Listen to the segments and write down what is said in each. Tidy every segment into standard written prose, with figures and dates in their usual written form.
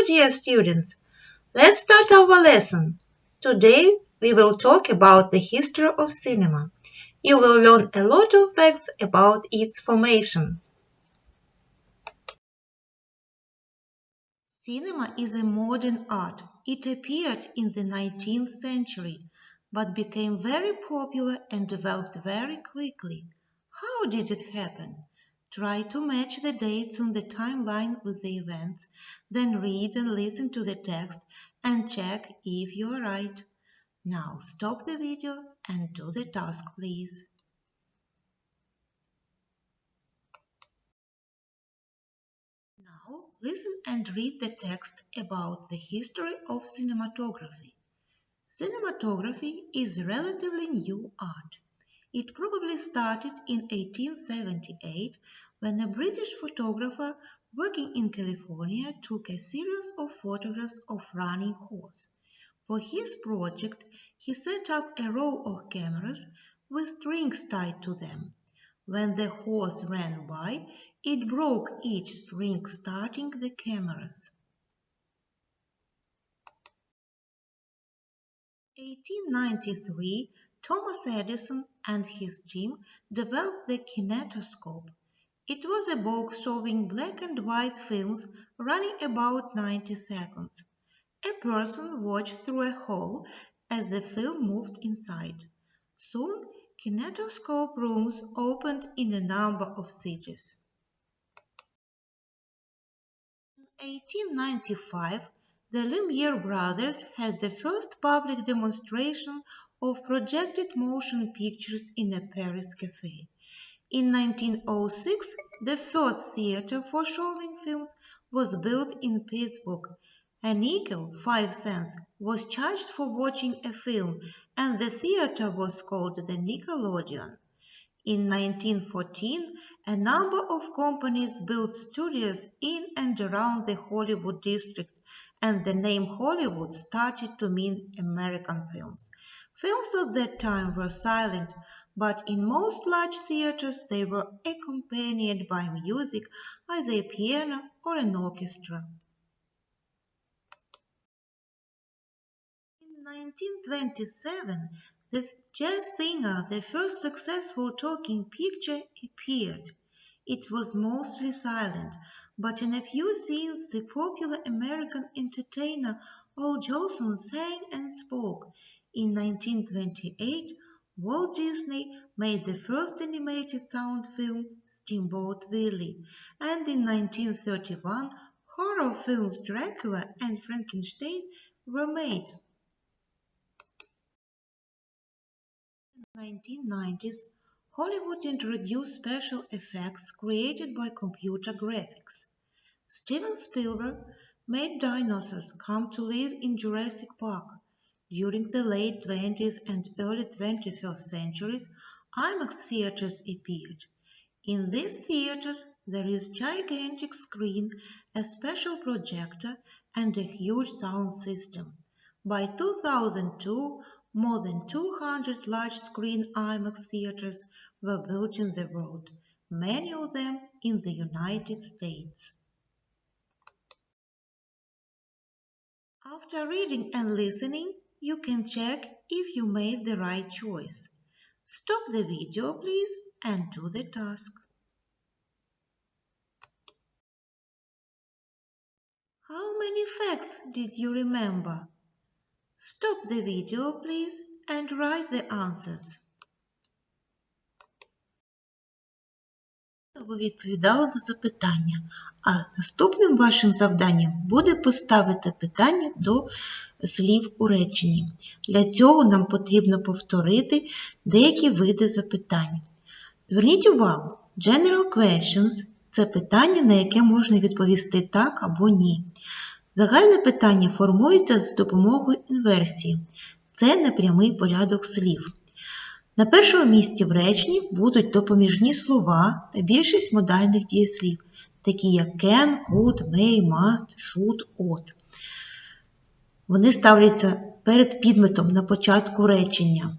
dear students, let's start our lesson. Today we will talk about the history of cinema. You will learn a lot of facts about its formation. Cinema is a modern art. It appeared in the 19th century, but became very popular and developed very quickly. How did it happen? Try to match the dates on the timeline with the events, then read and listen to the text and check if you are right. Now stop the video and do the task, please. Now listen and read the text about the history of cinematography. Cinematography is relatively new art. It probably started in 1878 when a British photographer working in California took a series of photographs of running horse. For his project, he set up a row of cameras with strings tied to them. When the horse ran by, it broke each string, starting the cameras. 1893, Thomas Edison and his team developed the kinetoscope. It was a box showing black and white films running about 90 seconds. A person watched through a hole as the film moved inside. Soon, kinetoscope rooms opened in a number of cities. In 1895, the Lumiere brothers had the first public demonstration of projected motion pictures in a Paris cafe. In 1906, the first theater for showing films was built in Pittsburgh. A nickel, 5 cents, was charged for watching a film, and the theater was called the Nickelodeon. In 1914, a number of companies built studios in and around the Hollywood district, and the name Hollywood started to mean American films. Films at that time were silent, but in most large theaters they were accompanied by music, either a piano or an orchestra. In 1927, the jazz singer, the first successful talking picture, appeared. It was mostly silent, but in a few scenes the popular American entertainer Al Jolson sang and spoke. In 1928, Walt Disney made the first animated sound film, Steamboat Willie, and in 1931, horror films Dracula and Frankenstein were made. In the 1990s, Hollywood introduced special effects created by computer graphics. Steven Spielberg made dinosaurs come to live in Jurassic Park. During the late 20th and early 21st centuries, IMAX theaters appeared. In these theaters, there is a gigantic screen, a special projector, and a huge sound system. By 2002, more than 200 large-screen IMAX theaters were built in the world, many of them in the United States. After reading and listening, you can check if you made the right choice. Stop the video, please, and do the task. How many facts did you remember? Stop the video, please, and write the answers. Ви відповідали на запитання, а наступним вашим завданням буде поставити питання до слів у реченні. Для цього нам потрібно повторити деякі види запитань. Зверніть увагу, General Questions – це питання, на яке можна відповісти так або ні. Загальне питання формується за допомогою інверсії. Це непрямий порядок слів. На першому місці в реченні будуть допоміжні слова та більшість модальних дієслів, такі як can, could, may, must, should, ought. Вони ставляться перед підметом на початку речення.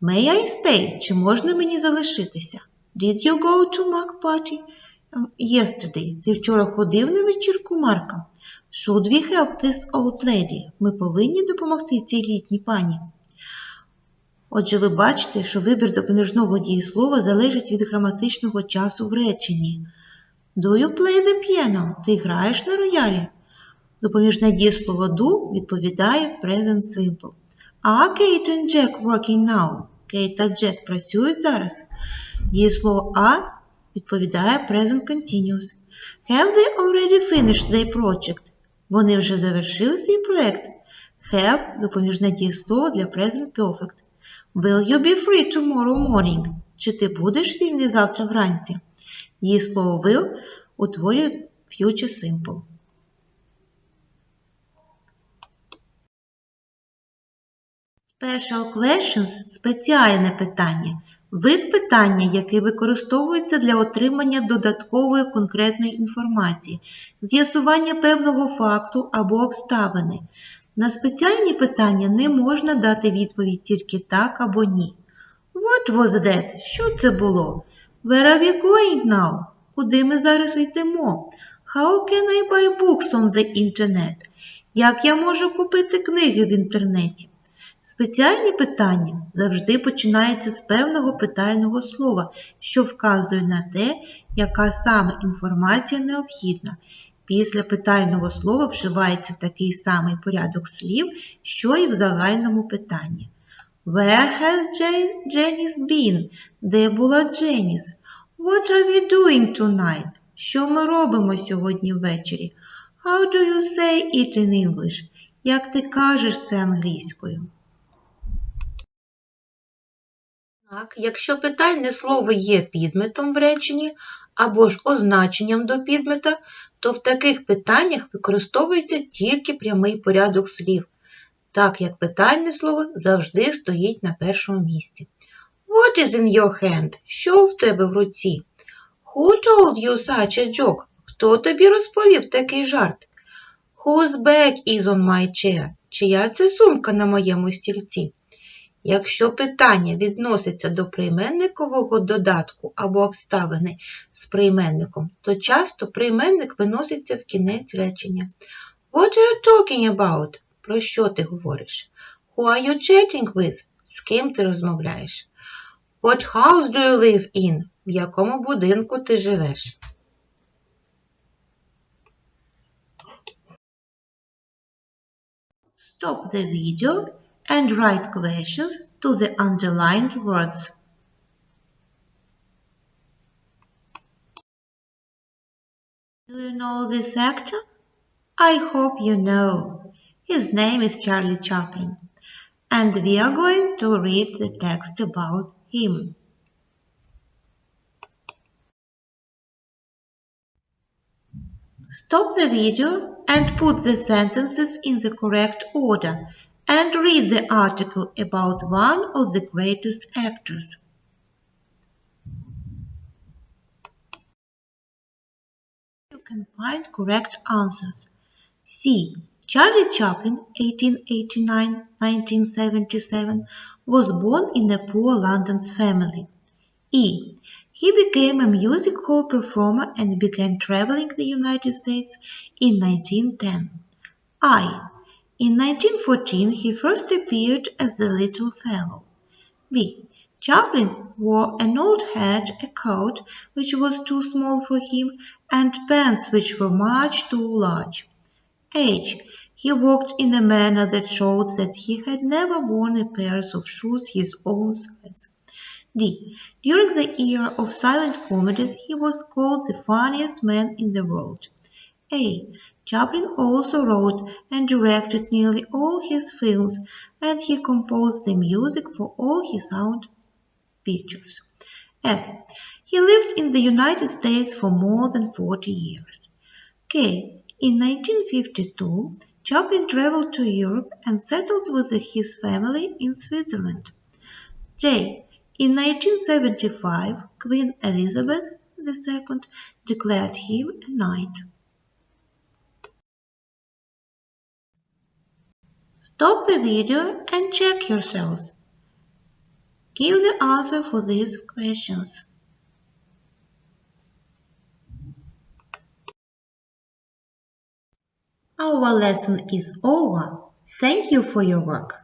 May I stay? Чи можна мені залишитися? Did you go to Mark party yesterday? Ти вчора ходив на вечірку Марка? Should we help this old lady? Ми повинні допомогти цій літній пані. Отже, ви бачите, що вибір допоміжного дієслова залежить від граматичного часу в реченні. Do you play the piano? Ти граєш на роялі? Допоміжне дієслово do відповідає present simple. Are Kate and Jack working now? Кейт та Джек працюють зараз. Дієслово are відповідає present continuous. Have they already finished their project? Вони вже завершили свій проєкт. Have – допоміжне дієслово для present perfect. Will you be free tomorrow morning? Чи ти будеш вільний завтра вранці? Дієслово will утворює future simple. Special questions – спеціальне питання. Вид питання, який використовується для отримання додаткової конкретної інформації, з'ясування певного факту або обставини. На спеціальні питання не можна дати відповідь тільки так або ні. What was that? Що це було? Where are we going now? Куди ми зараз йдемо? How can I buy books on the internet? Як я можу купити книги в інтернеті? Спеціальні питання завжди починаються з певного питального слова, що вказує на те, яка саме інформація необхідна. Після питального слова вживається такий самий порядок слів, що і в загальному питанні. Where has Janice been? Де була Дженіс? What are we doing tonight? Що ми робимо сьогодні ввечері? How do you say it in English? Як ти кажеш це англійською? Так, якщо питальне слово є підметом в реченні або ж означенням до підмета, то в таких питаннях використовується тільки прямий порядок слів, так як питальне слово завжди стоїть на першому місці. What is in your hand? Що в тебе в руці? Who told you such a joke? Хто тобі розповів такий жарт? Whose bag is on my chair? Чия це сумка на моєму стільці? Якщо питання відноситься до прийменникового додатку або обставини з прийменником, то часто прийменник виноситься в кінець речення. What are you talking about? Про що ти говориш? Who are you chatting with? З ким ти розмовляєш? What house do you live in? В якому будинку ти живеш? Stop the video and write questions to the underlined words. Do you know this actor? I hope you know. His name is Charlie Chaplin, and we are going to read the text about him. Stop the video and put the sentences in the correct order and read the article about one of the greatest actors. You can find correct answers. C. Charlie Chaplin, 1889-1977, was born in a poor London family. E. He became a music hall performer and began traveling the United States in 1910. I. In 1914, he first appeared as the little fellow. B. Chaplin wore an old hat, a coat which was too small for him, and pants which were much too large. H. He walked in a manner that showed that he had never worn a pair of shoes his own size. D. During the era of silent comedies, he was called the funniest man in the world. A. Chaplin also wrote and directed nearly all his films, and he composed the music for all his sound pictures. F. He lived in the United States for more than 40 years. K. In 1952, Chaplin traveled to Europe and settled with his family in Switzerland. J. In 1975, Queen Elizabeth II declared him a knight. Stop the video and check yourselves. Give the answer for these questions. Our lesson is over. Thank you for your work.